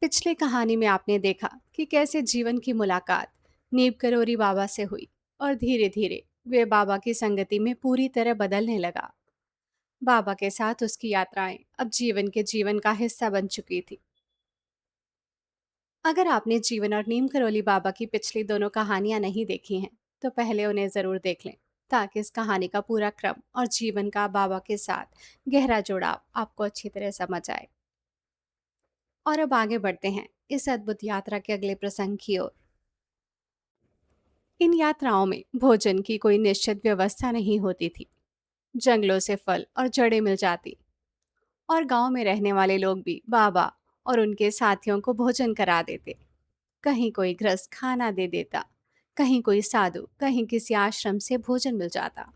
पिछली कहानी में आपने देखा कि कैसे जीवन की मुलाकात नीम करोरी बाबा से हुई और धीरे धीरे वे बाबा की संगति में पूरी तरह बदलने लगा। बाबा के साथ उसकी यात्राएं अब जीवन का हिस्सा बन चुकी थी। अगर आपने जीवन और नीम करोली बाबा की पिछली दोनों कहानियां नहीं देखी हैं, तो पहले उन्हें जरूर देख लें, ताकि इस कहानी का पूरा क्रम और जीवन का बाबा के साथ गहरा जुड़ाव आपको अच्छी तरह समझ आए। और अब आगे बढ़ते हैं इस अद्भुत यात्रा के अगले प्रसंग की ओर। इन यात्राओं में भोजन की कोई निश्चित व्यवस्था नहीं होती थी। जंगलों से फल और जड़ें मिल जाती और गांव में रहने वाले लोग भी बाबा और उनके साथियों को भोजन करा देते। कहीं कोई गृहस्थ खाना दे देता, कहीं कोई साधु, कहीं किसी आश्रम से भोजन मिल जाता।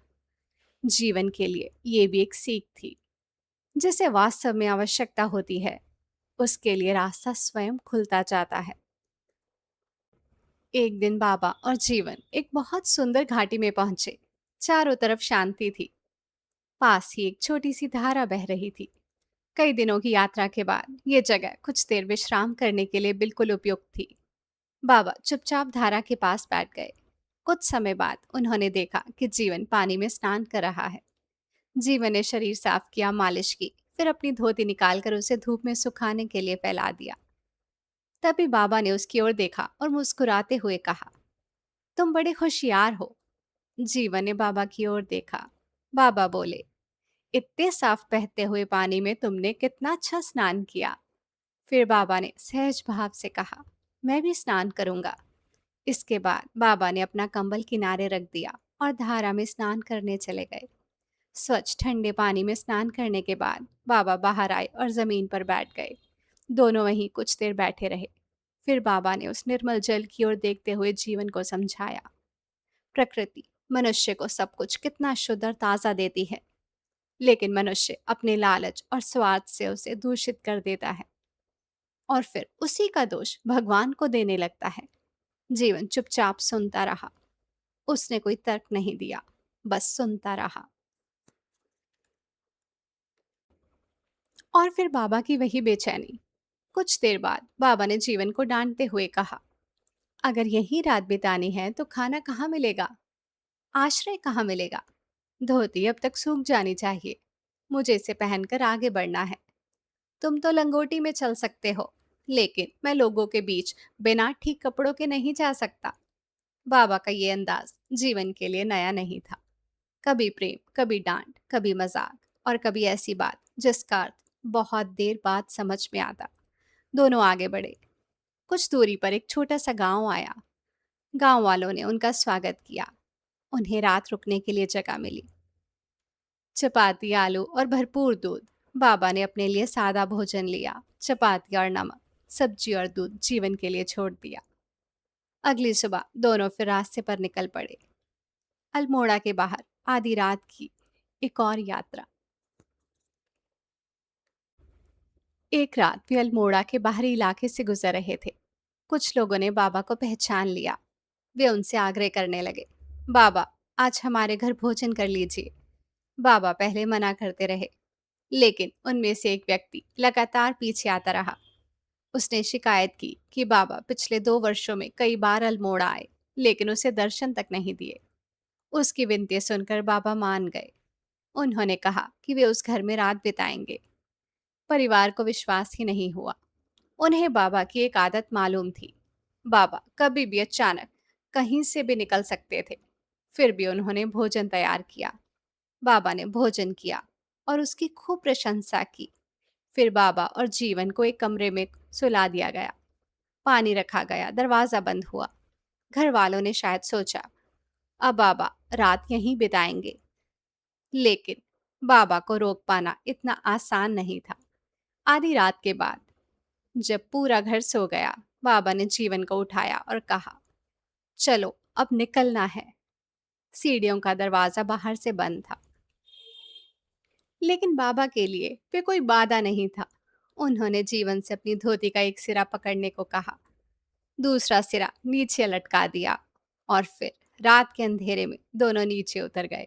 जीवन के लिए ये भी एक सीख थी। जिसे वास्तव में आवश्यकता होती है, उसके लिए रास्ता स्वयं खुलता जाता है। एक दिन बाबा और जीवन एक बहुत सुंदर घाटी में पहुंचे। चारों तरफ शांति थी। पास ही एक छोटी सी धारा बह रही थी। कई दिनों की यात्रा के बाद ये जगह कुछ देर विश्राम करने के लिए बिल्कुल उपयुक्त थी। बाबा चुपचाप धारा के पास बैठ गए। कुछ समय बाद उन्होंने देखा कि जीवन पानी में स्नान कर रहा है। जीवन ने शरीर साफ किया, मालिश की, फिर अपनी धोती निकालकर उसे धूप में सुखाने के लिए फैला दिया। तभी बाबा ने उसकी ओर देखा और मुस्कुराते हुए कहा, तुम बड़े होशियार हो। जीवन ने बाबा की ओर देखा। बाबा बोले, इतने साफ बहते हुए पानी में तुमने कितना अच्छा स्नान किया। फिर बाबा ने सहज भाव से कहा, मैं भी स्नान करूंगा। इसके बाद बाबा ने अपना कंबल किनारे रख दिया और धारा में स्नान करने चले गए। स्वच्छ ठंडे पानी में स्नान करने के बाद बाबा बाहर आए और जमीन पर बैठ गए। दोनों वहीं कुछ देर बैठे रहे। फिर बाबा ने उस निर्मल जल की ओर देखते हुए जीवन को समझाया, प्रकृति मनुष्य को सब कुछ कितना शुद्ध और ताजा देती है, लेकिन मनुष्य अपने लालच और स्वार्थ से उसे दूषित कर देता है और फिर उसी का दोष भगवान को देने लगता है। जीवन चुपचाप सुनता रहा। उसने कोई तर्क नहीं दिया, बस सुनता रहा। और फिर बाबा की वही बेचैनी। कुछ देर बाद बाबा ने जीवन को डांटते हुए कहा, अगर यही रात बितानी है तो खाना कहाँ मिलेगा, आश्रय कहाँ मिलेगा। धोती अब तक सूख जानी चाहिए। मुझे इसे पहनकर आगे बढ़ना है। तुम तो लंगोटी में चल सकते हो, लेकिन मैं लोगों के बीच बिना ठीक कपड़ों के नहीं जा सकता। बाबा का ये अंदाज जीवन के लिए नया नहीं था। कभी प्रेम, कभी डांट, कभी मजाक और कभी ऐसी बात जिसका अर्थ बहुत देर बाद समझ में आता। दोनों आगे बढ़े। कुछ दूरी पर एक छोटा सा गांव आया। गांव वालों ने उनका स्वागत किया। उन्हें रात रुकने के लिए जगह मिली। चपाती, आलू और भरपूर दूध। बाबा ने अपने लिए सादा भोजन लिया, चपाती और नमक, सब्जी और दूध जीवन के लिए छोड़ दिया। अगली सुबह दोनों फिर रास्ते पर निकल पड़े। अल्मोड़ा के बाहर आधी रात की एक और यात्रा। एक रात वे अल्मोड़ा के बाहरी इलाके से गुजर रहे थे। कुछ लोगों ने बाबा को पहचान लिया। वे उनसे आग्रह करने लगे, बाबा, आज हमारे घर भोजन कर लीजिए। बाबा पहले मना करते रहे, लेकिन उनमें से एक व्यक्ति लगातार पीछे आता रहा। उसने शिकायत की कि बाबा पिछले 2 वर्षों में कई बार अल्मोड़ा आए, लेकिन उसे दर्शन तक नहीं दिए। उसकी विनती सुनकर बाबा मान गए। उन्होंने कहा कि वे उस घर में रात बिताएंगे। परिवार को विश्वास ही नहीं हुआ। उन्हें बाबा की एक आदत मालूम थी। बाबा कभी भी अचानक कहीं से भी निकल सकते थे। फिर भी उन्होंने भोजन तैयार किया। बाबा ने भोजन किया और उसकी खूब प्रशंसा की। फिर बाबा और जीवन को एक कमरे में सुला दिया गया। पानी रखा गया, दरवाजा बंद हुआ। घर वालों ने शायद सोचा, अब बाबा रात यहीं बिताएंगे। लेकिन बाबा को रोक पाना इतना आसान नहीं था। आधी रात के बाद जब पूरा घर सो गया, बाबा ने जीवन को उठाया और कहा, चलो अब निकलना है। सीढ़ियों का दरवाजा बाहर से बंद था, लेकिन बाबा के लिए वे कोई बाधा नहीं था। उन्होंने जीवन से अपनी धोती का एक सिरा पकड़ने को कहा, दूसरा सिरा नीचे लटका दिया और फिर रात के अंधेरे में दोनों नीचे उतर गए।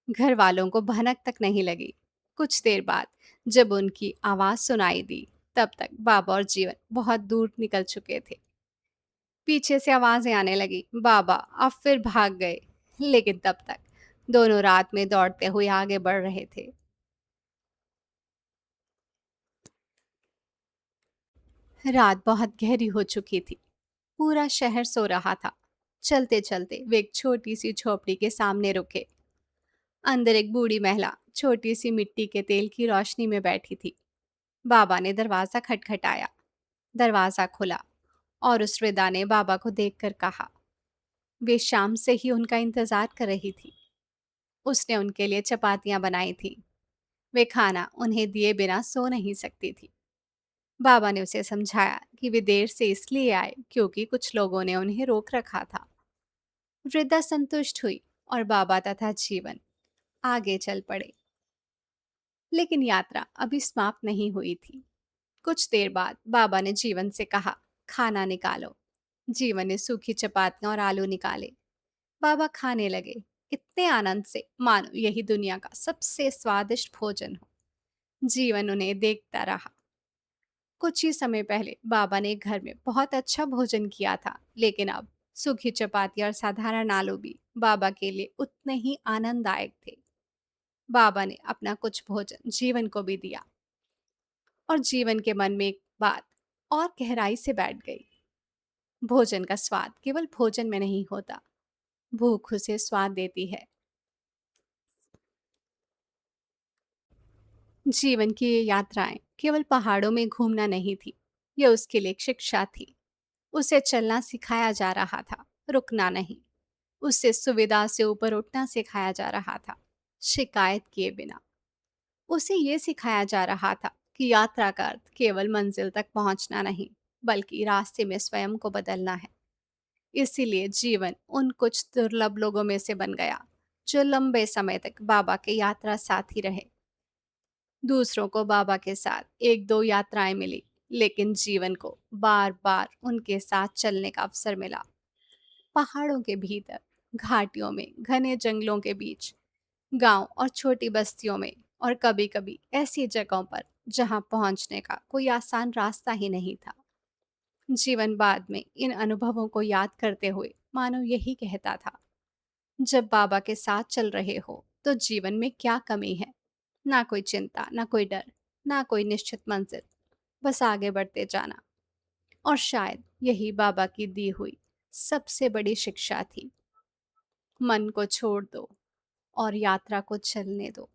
घर वालों को भनक तक नहीं लगी। कुछ देर बाद जब उनकी आवाज सुनाई दी, तब तक बाबा और जीवन बहुत दूर निकल चुके थे। पीछे से आवाजें आने लगी, बाबा अब फिर भाग गए। लेकिन तब तक दोनों रात में दौड़ते हुए आगे बढ़ रहे थे। रात बहुत गहरी हो चुकी थी। पूरा शहर सो रहा था। चलते चलते वे एक छोटी सी झोपड़ी के सामने रुके। अंदर एक बूढ़ी महिला छोटी सी मिट्टी के तेल की रोशनी में बैठी थी। बाबा ने दरवाजा खटखटाया। दरवाजा खुला और उस वृद्धा ने बाबा को देखकर कहा, वे शाम से ही उनका इंतजार कर रही थी। उसने उनके लिए चपातियां बनाई थी। वे खाना उन्हें दिए बिना सो नहीं सकती थी। बाबा ने उसे समझाया कि वे देर से इसलिए आए क्योंकि कुछ लोगों ने उन्हें रोक रखा था। वृद्धा संतुष्ट हुई और बाबा तथा जीवन आगे चल पड़े। लेकिन यात्रा अभी समाप्त नहीं हुई थी। कुछ देर बाद बाबा ने जीवन से कहा, खाना निकालो। जीवन ने सूखी चपातियां और आलू निकाले। बाबा खाने लगे, इतने आनंद से मानो यही दुनिया का सबसे स्वादिष्ट भोजन हो। जीवन उन्हें देखता रहा। कुछ ही समय पहले बाबा ने घर में बहुत अच्छा भोजन किया था, लेकिन अब सूखी चपाती और साधारण आलू भी बाबा के लिए उतने ही आनंददायक थे। बाबा ने अपना कुछ भोजन जीवन को भी दिया और जीवन के मन में एक बात और गहराई से बैठ गई। भोजन का स्वाद केवल भोजन में नहीं होता, भूख उसे स्वाद देती है। जीवन की ये यात्राएं केवल पहाड़ों में घूमना नहीं थी, ये उसके लिए एक शिक्षा थी। उसे चलना सिखाया जा रहा था, रुकना नहीं। उसे सुविधा से ऊपर उठना सिखाया जा रहा था, शिकायत किए बिना। उसे ये सिखाया जा रहा था कि यात्रा का अर्थ केवल मंजिल तक पहुंचना नहीं, बल्कि रास्ते में स्वयं को बदलना है। इसीलिए जीवन उन कुछ दुर्लभ लोगों में से बन गया जो लंबे समय तक बाबा के यात्रा साथी रहे। दूसरों को बाबा के साथ एक दो यात्राएं मिली, लेकिन जीवन को बार बार उनके साथ चलने का अवसर मिला। पहाड़ों के भीतर, घाटियों में, घने जंगलों के बीच, गांव और छोटी बस्तियों में, और कभी कभी ऐसी जगहों पर जहां पहुंचने का कोई आसान रास्ता ही नहीं था। जीवन बाद में इन अनुभवों को याद करते हुए मानो यही कहता था, जब बाबा के साथ चल रहे हो तो जीवन में क्या कमी है। ना कोई चिंता, ना कोई डर, ना कोई निश्चित मंजिल, बस आगे बढ़ते जाना। और शायद यही बाबा की दी हुई सबसे बड़ी शिक्षा थी। मन को छोड़ दो और यात्रा को चलने दो।